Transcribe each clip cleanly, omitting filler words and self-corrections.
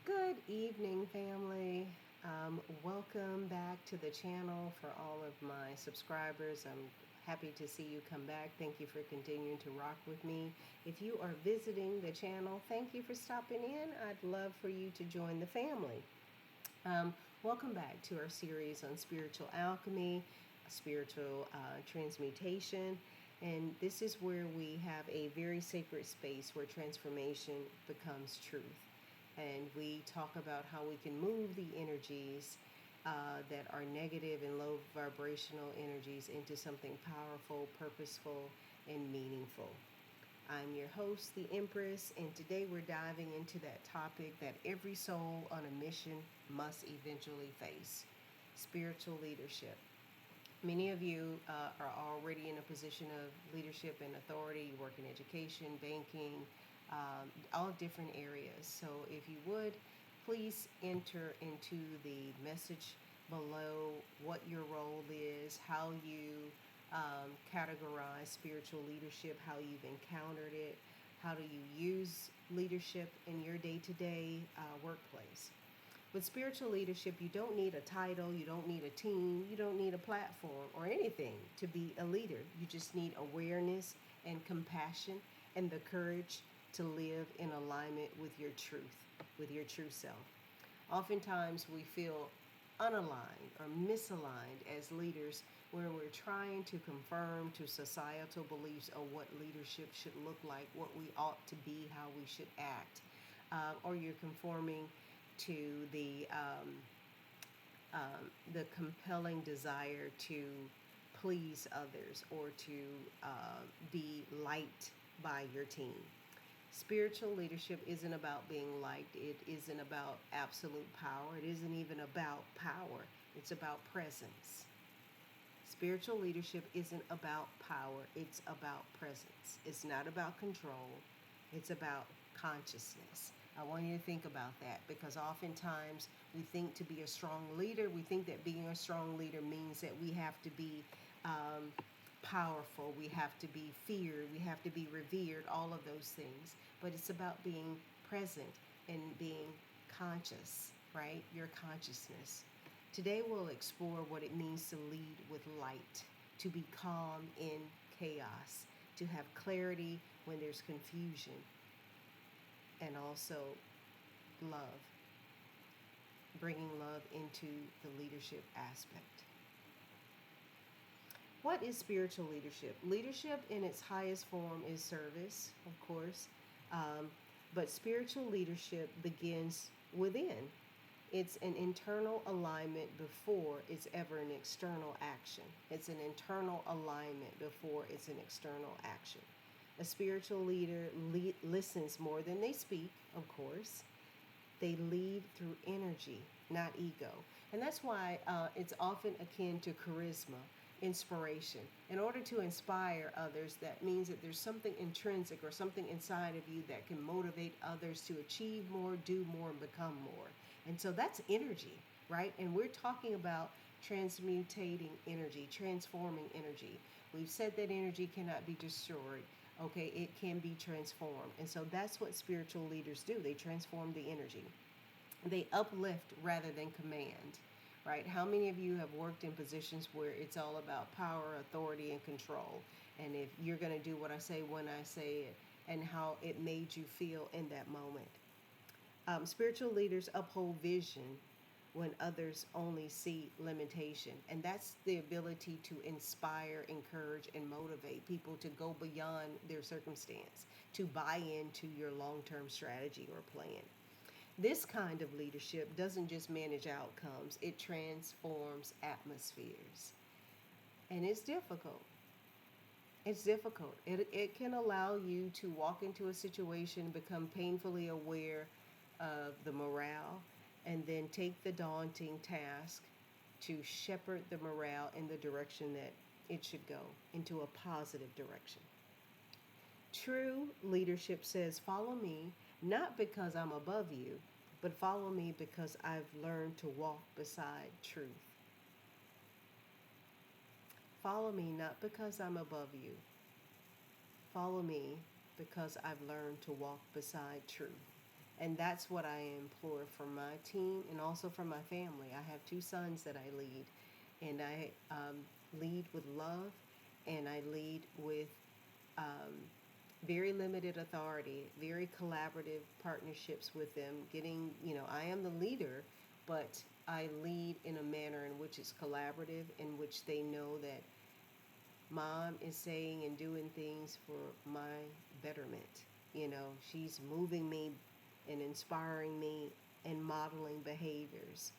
Good evening, family. Welcome back to the channel for all of my subscribers. I'm happy to see you come back. Thank you for continuing to rock with me. If you are visiting the channel, thank you for stopping in. I'd love for you to join the family. Um, Welcome back to our series on spiritual alchemy, spiritual transmutation. And this is where we have a very sacred space where transformation becomes truth. And we talk about how we can move the energies that are negative and low vibrational energies into something powerful, purposeful, and meaningful. I'm your host, the Empress, and today we're diving into that topic that every soul on a mission must eventually face: spiritual leadership. Many of you are already in a position of leadership and authority. You work in education, banking, all different areas. So if you would, please enter into the message below what your role is, how you categorize spiritual leadership, how you've encountered it, how do you use leadership in your day to day workplace. With spiritual leadership, you don't need a title, you don't need a team, you don't need a platform or anything to be a leader. You just need awareness and compassion and the courage to live in alignment with your truth, with your true self. Oftentimes, we feel unaligned or misaligned as leaders when we're trying to conform to societal beliefs of what leadership should look like, what we ought to be, how we should act, or you're conforming to the compelling desire to please others or to be liked by your team. Spiritual leadership isn't about being liked. It isn't about absolute power. It isn't even about power. It's about presence. Spiritual leadership isn't about power. It's about presence. It's not about control. It's about consciousness. I want you to think about that because oftentimes we think to be a strong leader, we think that being a strong leader means that we have to be powerful, we have to be feared, we have to be revered, all of those things. But it's about being present and being conscious, right? Your consciousness. Today we'll explore what it means to lead with light, to be calm in chaos, to have clarity when there's confusion, and also love, bringing love into the leadership aspect. What is spiritual leadership? Leadership in its highest form is service, of course, um, but spiritual leadership begins within. It's an internal alignment before it's ever an external action. It's an internal alignment before it's an external action. A spiritual leader listens more than they speak, of course. They lead through energy, not ego. And that's why it's often akin to charisma, inspiration. In order to inspire others, that means that there's something intrinsic or something inside of you that can motivate others to achieve more, do more, and become more. And so that's energy, right? And we're talking about transmutating energy, transforming energy. We've said that energy cannot be destroyed. Okay, it can be transformed. And so that's what spiritual leaders do. They transform the energy. They uplift rather than command, right? How many of you have worked in positions where it's all about power, authority, and control? And if you're going to do what I say when I say it, and how it made you feel in that moment. Spiritual leaders uphold vision when others only see limitation. And that's the ability to inspire, encourage, and motivate people to go beyond their circumstance, to buy into your long term strategy or plan. This kind of leadership doesn't just manage outcomes, it transforms atmospheres. And it's difficult. It's difficult. It can allow you to walk into a situation, become painfully aware of the morale, and then take the daunting task to shepherd the morale in the direction that it should go, into a positive direction. True leadership says, follow me, not because I'm above you, but follow me because I've learned to walk beside truth. Follow me not because I'm above you. Follow me because I've learned to walk beside truth. And that's what I implore for my team and also for my family. I have two sons that I lead, and I lead with love, and I lead with um, very limited authority, very collaborative partnerships with them. I am the leader, but I lead in a manner in which it's collaborative, in which they know that mom is saying and doing things for my betterment. She's moving me and inspiring me and modeling behaviors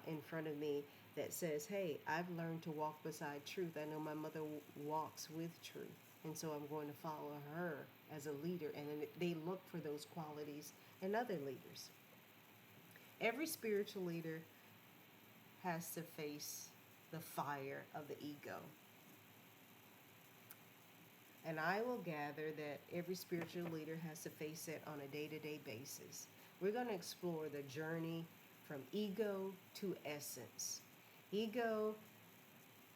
in front of me that says, hey, I've learned to walk beside truth. I know my mother walks with truth. And so I'm going to follow her as a leader. And then they look for those qualities in other leaders. Every spiritual leader has to face the fire of the ego. And I will gather that every spiritual leader has to face it on a day to day basis. We're going to explore the journey from ego to essence. Ego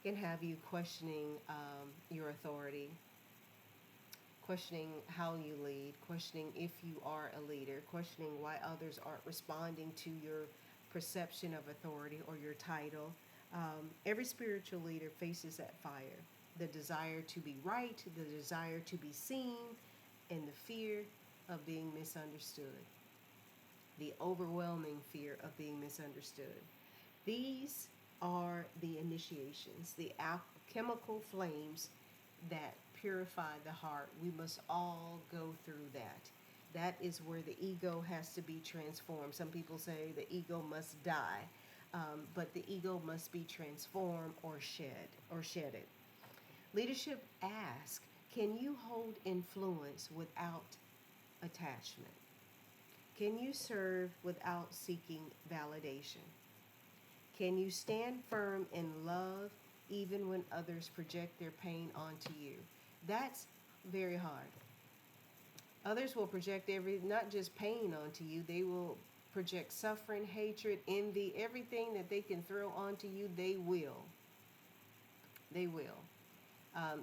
can have you questioning your authority, questioning how you lead, questioning if you are a leader, questioning why others aren't responding to your perception of authority or your title. Every spiritual leader faces that fire, the desire to be right, the desire to be seen, and the fear of being misunderstood, the overwhelming fear of being misunderstood. These are the initiations, the alchemical flames that purify the heart. We must all go through that. That is where the ego has to be transformed. Some people say the ego must die, but the ego must be transformed or shedded. Leadership asks, can you hold influence without attachment? Can you serve without seeking validation? Can you stand firm in love even when others project their pain onto you? That's very hard. Others will project not just pain onto you, they will project suffering, hatred, envy, everything that they can throw onto you, they will. They will.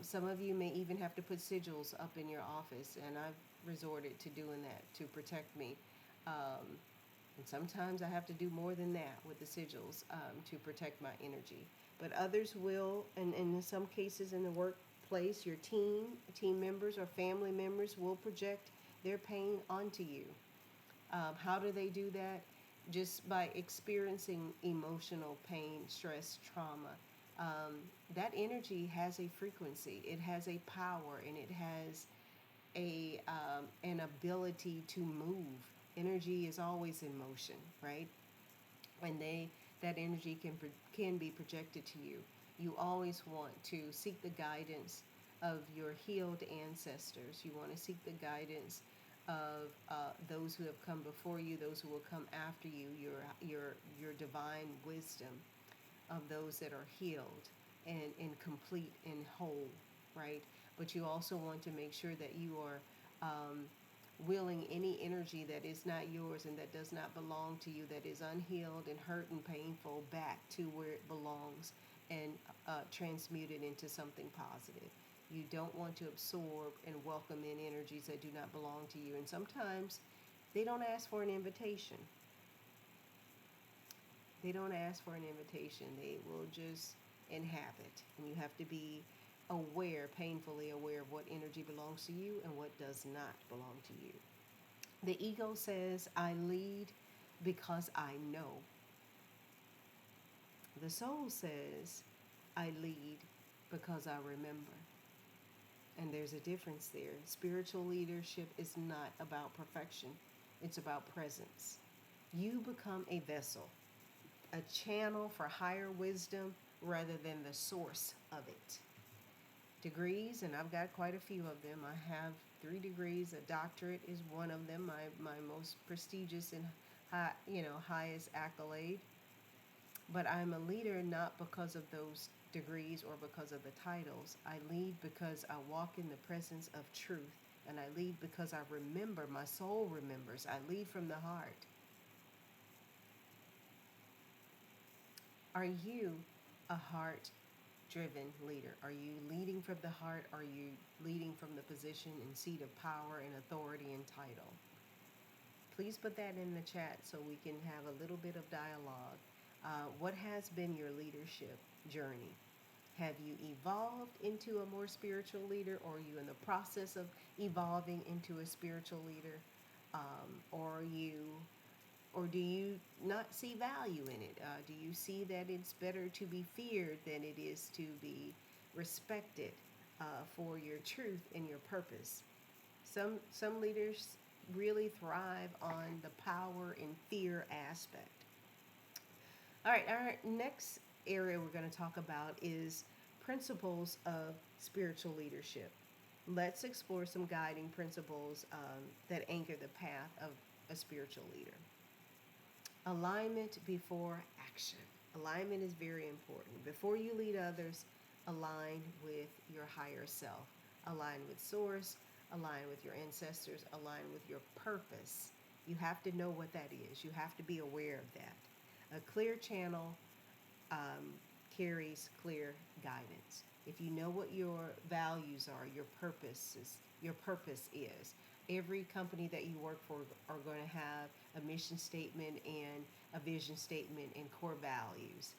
Some of you may even have to put sigils up in your office, and I've resorted to doing that to protect me. And sometimes I have to do more than that with the sigils to protect my energy. But others will, and in some cases in the workplace, your team members or family members will project their pain onto you. How do they do that? Just by experiencing emotional pain, stress, trauma. That energy has a frequency, it has a power, and it has an ability to move. Energy is always in motion, right? And that energy can be projected to you. You always want to seek the guidance of your healed ancestors. You want to seek the guidance of those who have come before you, those who will come after you, your divine wisdom of those that are healed and complete and whole, right? But you also want to make sure that you are willing any energy that is not yours and that does not belong to you, that is unhealed and hurt and painful, back to where it belongs and transmute it into something positive. You don't want to absorb and welcome in energies that do not belong to you. And sometimes they don't ask for an invitation. They don't ask for an invitation. They will just inhabit. And you have to be aware, painfully aware of what energy belongs to you and what does not belong to you. The ego says, I lead because I know. The soul says, I lead because I remember. And there's a difference there. Spiritual leadership is not about perfection. It's about presence. You become a vessel, a channel for higher wisdom rather than the source of it. Degrees, and I've got quite a few of them. I have 3 degrees. A doctorate is one of them, my most prestigious and highest accolade. But I'm a leader not because of those degrees or because of the titles. I lead because I walk in the presence of truth, and I lead because I remember. My soul remembers. I lead from the heart. Are you a heart-driven leader? Are you leading from the heart? Are you leading from the position and seat of power and authority and title? Please put that in the chat so we can have a little bit of dialogue. What has been your leadership journey? Have you evolved into a more spiritual leader, or are you in the process of evolving into a spiritual leader? Or or do you not see value in it? Do you see that it's better to be feared than it is to be respected for your truth and your purpose? Some leaders really thrive on the power and fear aspect. All right, our next area we're going to talk about is principles of spiritual leadership. Let's explore some guiding principles that anchor the path of a spiritual leader. Alignment before action. Alignment is very important. Before you lead others, align with your higher self, align with source, align with your ancestors, align with your purpose. You have to know what that is. You have to be aware of that. A clear channel carries clear guidance. If you know what your values are, your purpose is. Every company that you work for are going to have a mission statement and a vision statement and core values.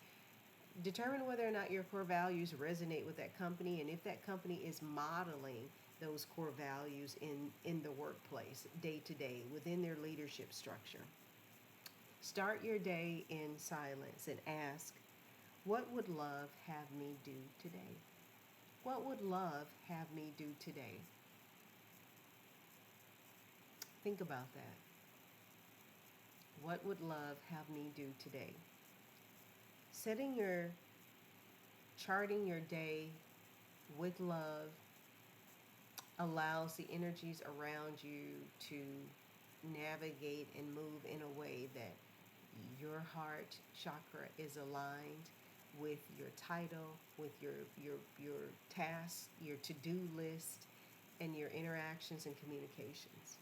Determine whether or not your core values resonate with that company, and if that company is modeling those core values in the workplace, day to day, within their leadership structure. Start your day in silence and ask, what would love have me do today? What would love have me do today? Think about that. What would love have me do today? Charting your day with love allows the energies around you to navigate and move in a way that your heart chakra is aligned with your title, with your tasks, your to-do list, and your interactions and communications.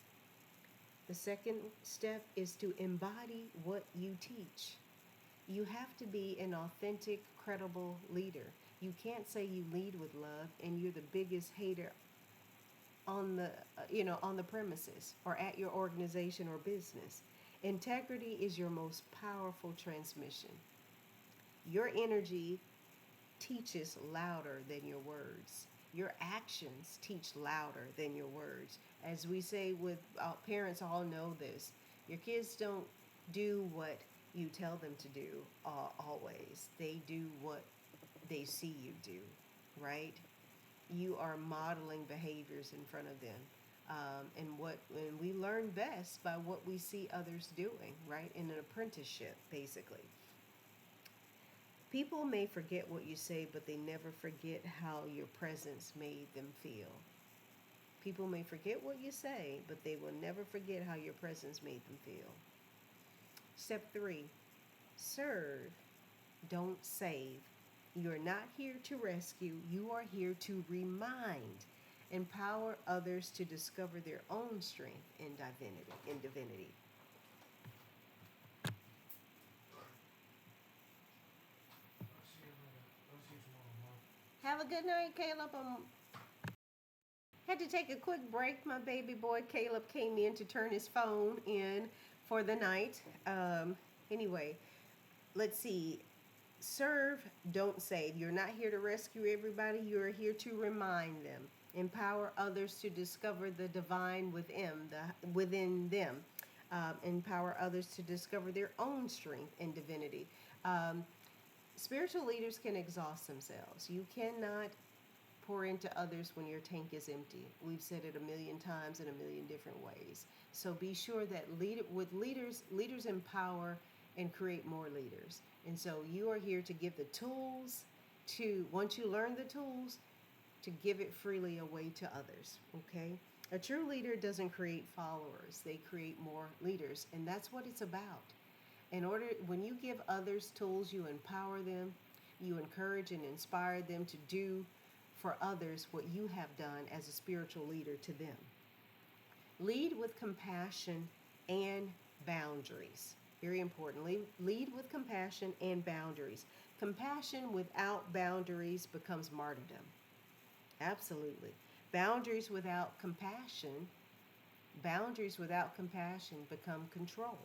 The second step is to embody what you teach. You have to be an authentic, credible leader. You can't say you lead with love and you're the biggest hater on the premises or at your organization or business. Integrity is your most powerful transmission. Your energy teaches louder than your words. Your actions teach louder than your words. As we say with parents, all know this. Your kids don't do what you tell them to do always. They do what they see you do, right? You are modeling behaviors in front of them. And we learn best by what we see others doing, right? In an apprenticeship, basically. People may forget what you say, but they never forget how your presence made them feel. People may forget what you say, but they will never forget how your presence made them feel. Step 3, serve, don't save. You are not here to rescue. You are here to remind. Empower others to discover their own strength in divinity. Have a good night, Caleb. Had to take a quick break. My baby boy Caleb came in to turn his phone in for the night. Anyway, let's see. Serve, don't save. You're not here to rescue everybody. You're here to remind them. Empower others to discover the divine within them. Empower others to discover their own strength in divinity. Spiritual leaders can exhaust themselves. You cannot pour into others when your tank is empty. We've said it a million times in a million different ways. So be sure that leaders empower and create more leaders. And so you are here to give the tools once you learn the tools, to give it freely away to others, okay? A true leader doesn't create followers. They create more leaders, and that's what it's about. When you give others tools, you empower them, you encourage and inspire them to do for others what you have done as a spiritual leader to them. Lead with compassion and boundaries. Very important. Lead with compassion and boundaries. Compassion without boundaries becomes martyrdom. Absolutely. Boundaries without compassion Boundaries without compassion become control.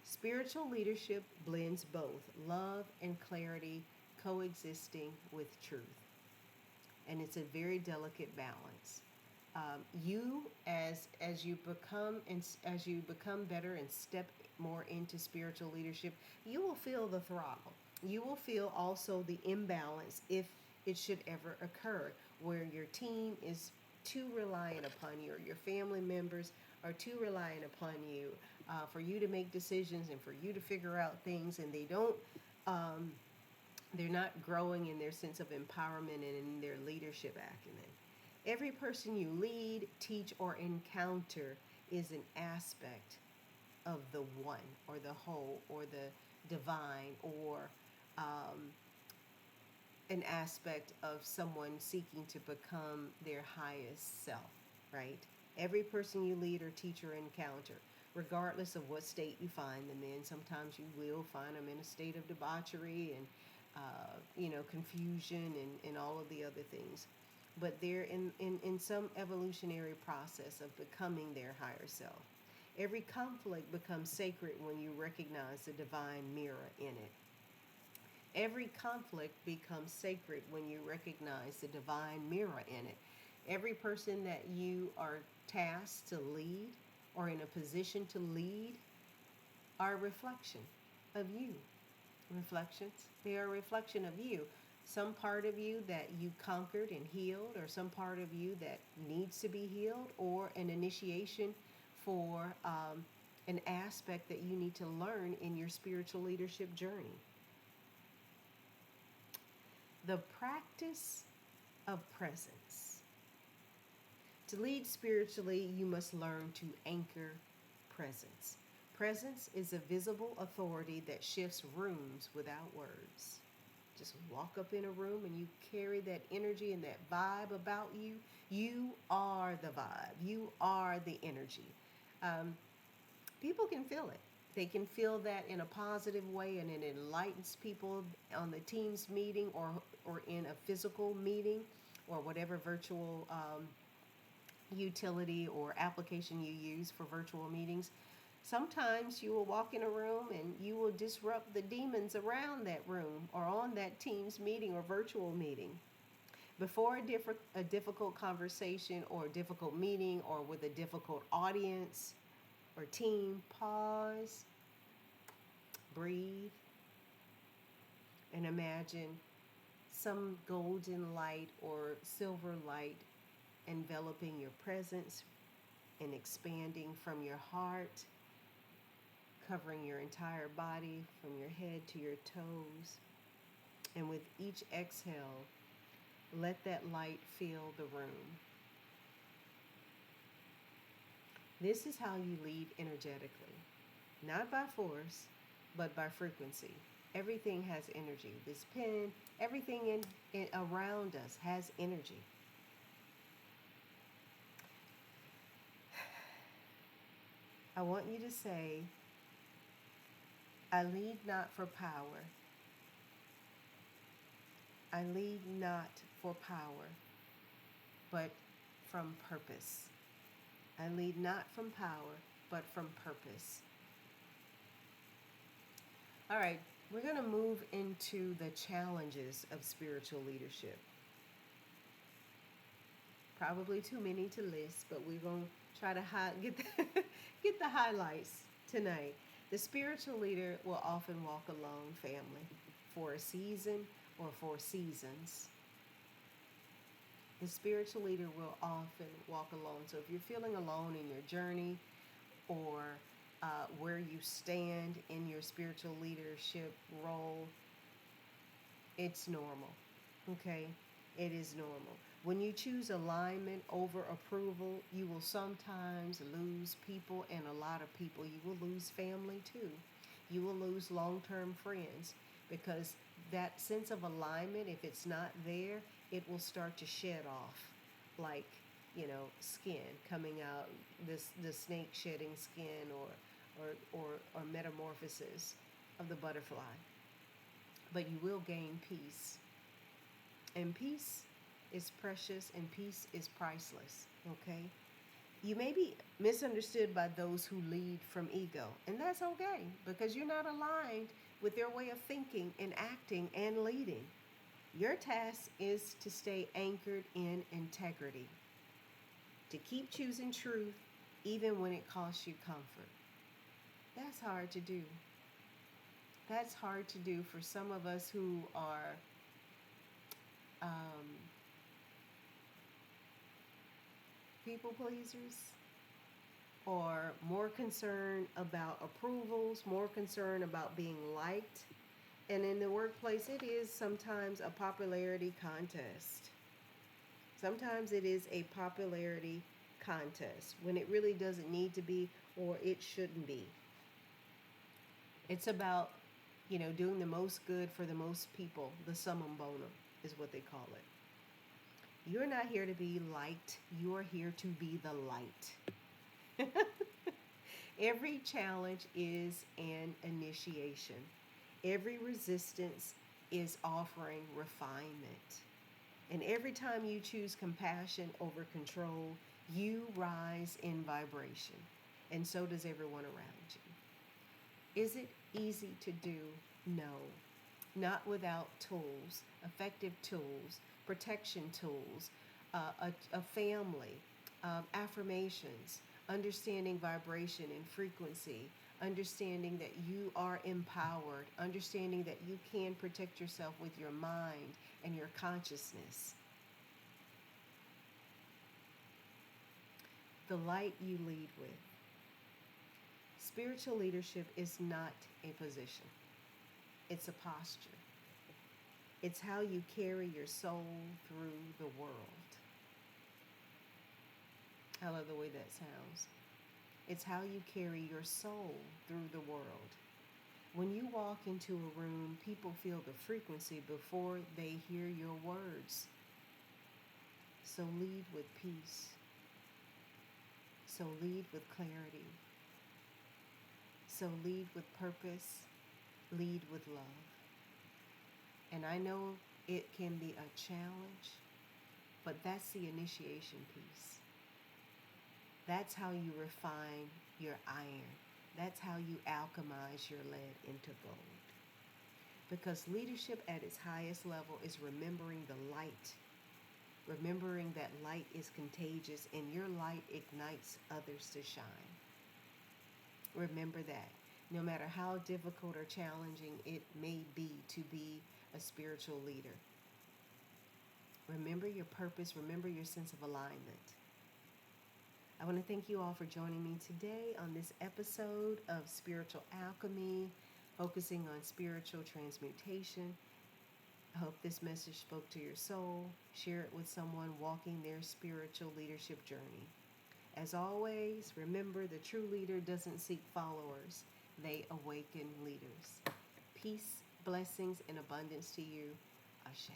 Spiritual leadership blends both love and clarity, coexisting with truth. And it's a very delicate balance. You, as you become and as you become better and step more into spiritual leadership, you will feel the throttle. You will feel also the imbalance if it should ever occur, where your team is too reliant upon you, or your family members are too reliant upon you for you to make decisions and for you to figure out things, and um, they're not growing in their sense of empowerment and in their leadership acumen. Every person you lead, teach, or encounter is an aspect of the one or the whole or the divine, or um, an aspect of someone seeking to become their highest self, right? Every person you lead or teach or encounter, regardless of what state you find them in, sometimes you will find them in a state of debauchery and, confusion and all of the other things. But they're in some evolutionary process of becoming their higher self. Every conflict becomes sacred when you recognize the divine mirror in it. Every conflict becomes sacred when you recognize the divine mirror in it. Every person that you are tasked to lead or in a position to lead are a reflection of you. Reflections, they are a reflection of you. Some part of you that you conquered and healed, or some part of you that needs to be healed, or an initiation for an aspect that you need to learn in your spiritual leadership journey. The practice of presence. To lead spiritually, you must learn to anchor presence. Presence is a visible authority that shifts rooms without words. Just walk up in a room and you carry that energy and that vibe about you. You are the vibe. You are the energy. Um, People can feel it. They can feel that in a positive way, and it enlightens people on the Teams meeting, or in a physical meeting, or whatever virtual utility or application you use for virtual meetings. Sometimes you will walk in a room and you will disrupt the demons around that room or on that Teams meeting or virtual meeting. Before a difficult conversation or a difficult meeting or with a difficult audience or team, pause, breathe, and imagine some golden light or silver light enveloping your presence and expanding from your heart, covering your entire body from your head to your toes. And with each exhale, let that light fill the room. This is how you lead energetically, not by force, but by frequency. Everything has energy. This pen, everything in around us has energy. I want you to say, I lead not for power. I lead not for power, but from purpose. I lead not from power, but from purpose. All right, we're going to move into the challenges of spiritual leadership. Probably too many to list, but we're going to try to get the highlights tonight. The spiritual leader will often walk alone, family, for a season or for seasons. The spiritual leader will often walk alone. So if you're feeling alone in your journey, or where you stand in your spiritual leadership role, it's normal. Okay? It is normal. When you choose alignment over approval, you will sometimes lose people, and a lot of people. You will lose family too. You will lose long-term friends, because that sense of alignment, if it's not there, it will start to shed off, like, skin coming out, the snake shedding skin, or metamorphosis of the butterfly. But you will gain peace. And peace is precious, and peace is priceless, okay? You may be misunderstood by those who lead from ego, and that's okay because you're not aligned with their way of thinking and acting and leading. Your task is to stay anchored in integrity, to keep choosing truth even when it costs you comfort. That's hard to do. That's hard to do for some of us who are um, people pleasers or more concerned about approvals, more concerned about being liked. And in the workplace, it is sometimes a popularity contest. Sometimes it is a popularity contest when it really doesn't need to be or it shouldn't be. It's about, doing the most good for the most people. The summum bonum is what they call it. You're not here to be liked, you are here to be the light. Every challenge is an initiation. Every resistance is offering refinement. And every time you choose compassion over control, you rise in vibration. And so does everyone around you. Is it easy to do? No. Not without tools, effective tools, protection tools, a family, affirmations, understanding vibration and frequency, understanding that you are empowered, understanding that you can protect yourself with your mind and your consciousness. The light you lead with. Spiritual leadership is not a position, it's a posture. It's how you carry your soul through the world. I love the way that sounds. It's how you carry your soul through the world. When you walk into a room, people feel the frequency before they hear your words. So lead with peace. So lead with clarity. So lead with purpose. Lead with love. And I know it can be a challenge, but that's the initiation piece. That's how you refine your iron. That's how you alchemize your lead into gold. Because leadership at its highest level is remembering the light. Remembering that light is contagious and your light ignites others to shine. Remember that. No matter how difficult or challenging it may be to be a spiritual leader. Remember your purpose. Remember your sense of alignment. I want to thank you all for joining me today on this episode of Spiritual Alchemy, focusing on spiritual transmutation. I hope this message spoke to your soul. Share it with someone walking their spiritual leadership journey. As always, remember the true leader doesn't seek followers. They awaken leaders. Peace, blessings, and abundance to you. Ashe.